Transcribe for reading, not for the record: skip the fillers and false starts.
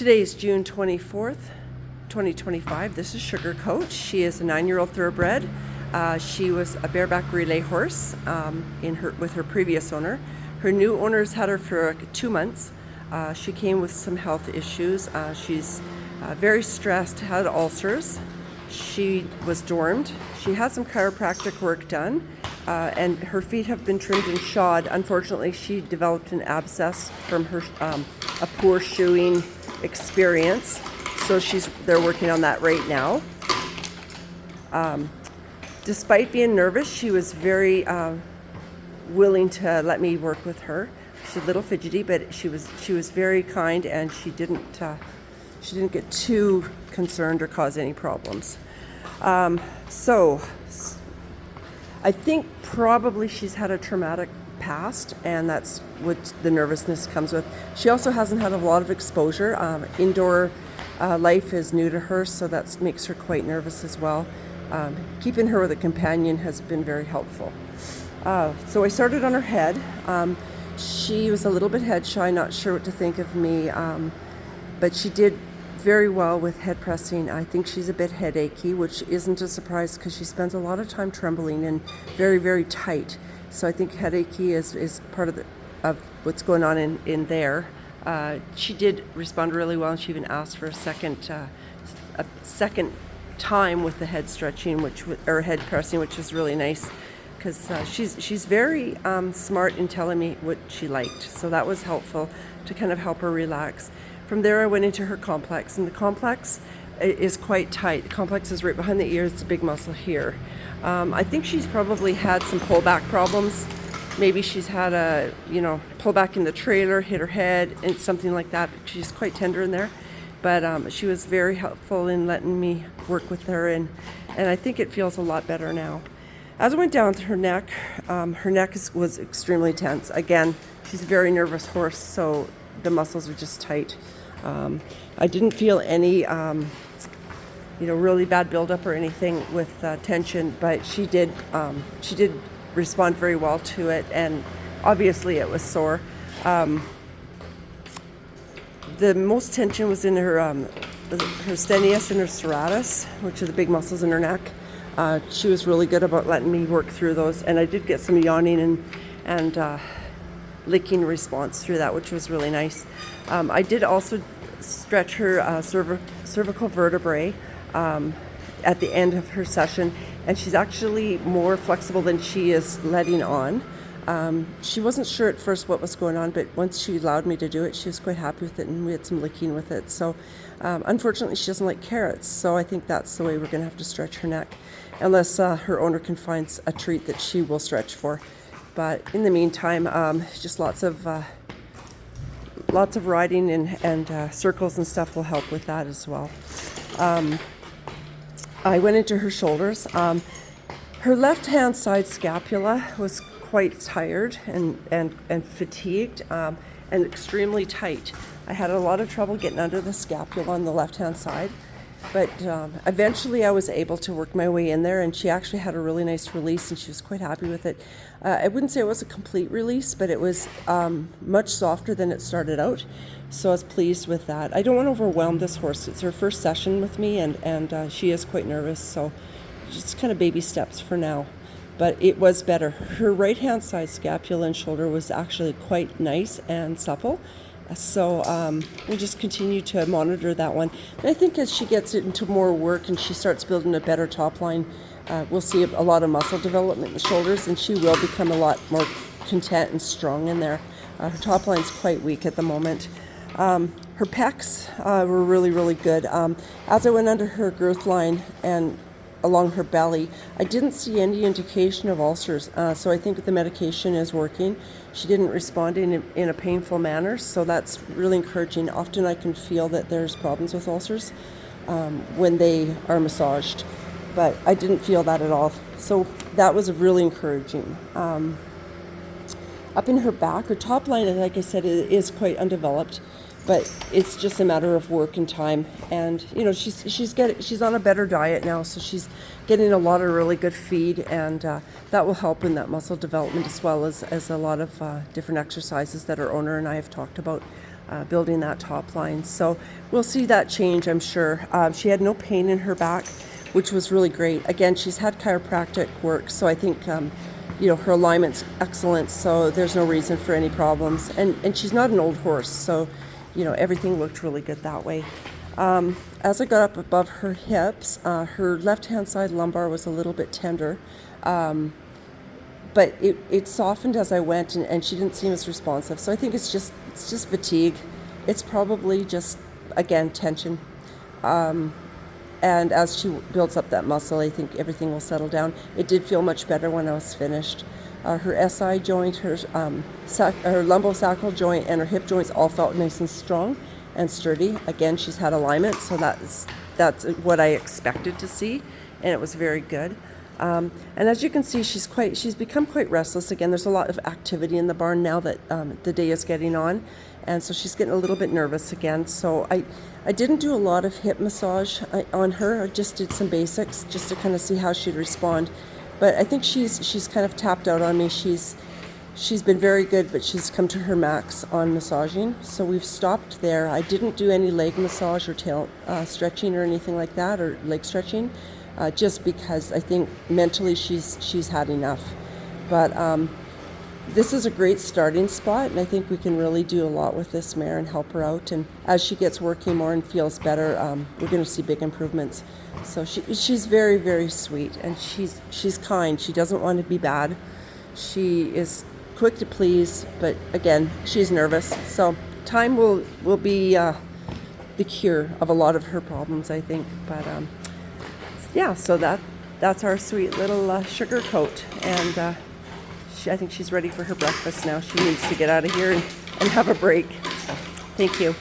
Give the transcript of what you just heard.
Today is June 24th, 2025. This is Sugarcoat. She is a 9-year-old thoroughbred. She was a bareback relay horse with her previous owner. Her new owners had her for 2 months. She came with some health issues. She's very stressed, had ulcers. She was dormed. She had some chiropractic work done, and her feet have been trimmed and shod. Unfortunately, she developed an abscess from her a poor shoeing experience, so they're working on that right now. Despite being nervous, she was very willing to let me work with her. She's a little fidgety, but she was very kind, and she didn't get too concerned or cause any problems. So I think probably she's had a traumatic past, and that's what the nervousness comes with. She also hasn't had a lot of exposure. Indoor life is new to her, so that makes her quite nervous as well. Keeping her with a companion has been very helpful. So I started on her head. She was a little bit head shy, not sure what to think of me, but she did very well with head pressing. I think she's a bit headachy, which isn't a surprise because she spends a lot of time trembling and very, very tight. So I think headachy is part of what's going on in there. She did respond really well, and she even asked for a second time with the head stretching, or head pressing, which is really nice, because she's very smart in telling me what she liked. So that was helpful to kind of help her relax. From there, I went into her complex, and the complex is quite tight. The complex is right behind the ears. It's a big muscle here. I think she's probably had some pullback problems. Maybe she's had a pullback in the trailer, hit her head, and something like that. She's quite tender in there, but she was very helpful in letting me work with her, and I think it feels a lot better now. As I went down to her neck was extremely tense. Again, she's a very nervous horse, so the muscles are just tight. I didn't feel any really bad buildup or anything with tension, but she did respond very well to it, and obviously it was sore. The most tension was in her steneus and her serratus, which are the big muscles in her neck. She was really good about letting me work through those, and I did get some yawning and licking response through that, which was really nice. I did also stretch her cervical vertebrae at the end of her session, and she's actually more flexible than she is letting on. She wasn't sure at first what was going on, but once she allowed me to do it, she was quite happy with it, and we had some licking with it. So unfortunately, she doesn't like carrots, so I think that's the way we're going to have to stretch her neck, unless her owner can find a treat that she will stretch for. But in the meantime, just lots of riding and circles and stuff will help with that as well. I went into her shoulders. Her left-hand side scapula was quite tired and fatigued and extremely tight. I had a lot of trouble getting under the scapula on the left-hand side, but eventually I was able to work my way in there, and she actually had a really nice release, and she was quite happy with it. I wouldn't say it was a complete release, but it was much softer than it started out, so I was pleased with that. I don't want to overwhelm this horse. It's her first session with me, and she is quite nervous, so just kind of baby steps for now. But it was better. Her right-hand side scapula and shoulder was actually quite nice and supple. So we'll just continue to monitor that one. And I think as she gets into more work and she starts building a better top line, we'll see a lot of muscle development in the shoulders, and she will become a lot more content and strong in there. Her top line's quite weak at the moment. Her pecs were really, really good. As I went under her girth line and along her belly, I didn't see any indication of ulcers, so I think the medication is working. She didn't respond in a painful manner, so that's really encouraging. Often I can feel that there's problems with ulcers when they are massaged, but I didn't feel that at all, so that was really encouraging. Up in her back, her top line, like I said, is quite undeveloped, but it's just a matter of work and time. And you know, she's on a better diet now, so she's getting a lot of really good feed, and that will help in that muscle development, as well as a lot of different exercises that our owner and I have talked about, building that top line. So we'll see that change, I'm sure. She had no pain in her back, which was really great. Again, she's had chiropractic work, so I think you know, her alignment's excellent, so there's no reason for any problems. And she's not an old horse, so you know, everything looked really good that way. As I got up above her hips, her left-hand side lumbar was a little bit tender, but it softened as I went, and she didn't seem as responsive. So I think it's just fatigue. It's probably just, again, tension. And as she builds up that muscle, I think everything will settle down. It did feel much better when I was finished. Her SI joint, her lumbosacral joint, and her hip joints all felt nice and strong and sturdy. Again, she's had alignment, so that's what I expected to see, and it was very good. And as you can see, she's become quite restless again. There's a lot of activity in the barn now that the day is getting on, and so she's getting a little bit nervous again. So I didn't do a lot of hip massage on her. I just did some basics just to kind of see how she'd respond. But I think she's kind of tapped out on me. She's been very good, but she's come to her max on massaging. So we've stopped there. I didn't do any leg massage or tail stretching or anything like that, or leg stretching, just because I think mentally she's had enough. But this is a great starting spot, and I think we can really do a lot with this mare and help her out. And as she gets working more and feels better, we're going to see big improvements. So she's very, very sweet, and she's kind. She doesn't want to be bad. She is quick to please, but again, she's nervous. So time will be the cure of a lot of her problems, I think. But yeah, so that's our sweet little Sugarcoat, and I think she's ready for her breakfast now. She needs to get out of here and have a break. So, thank you.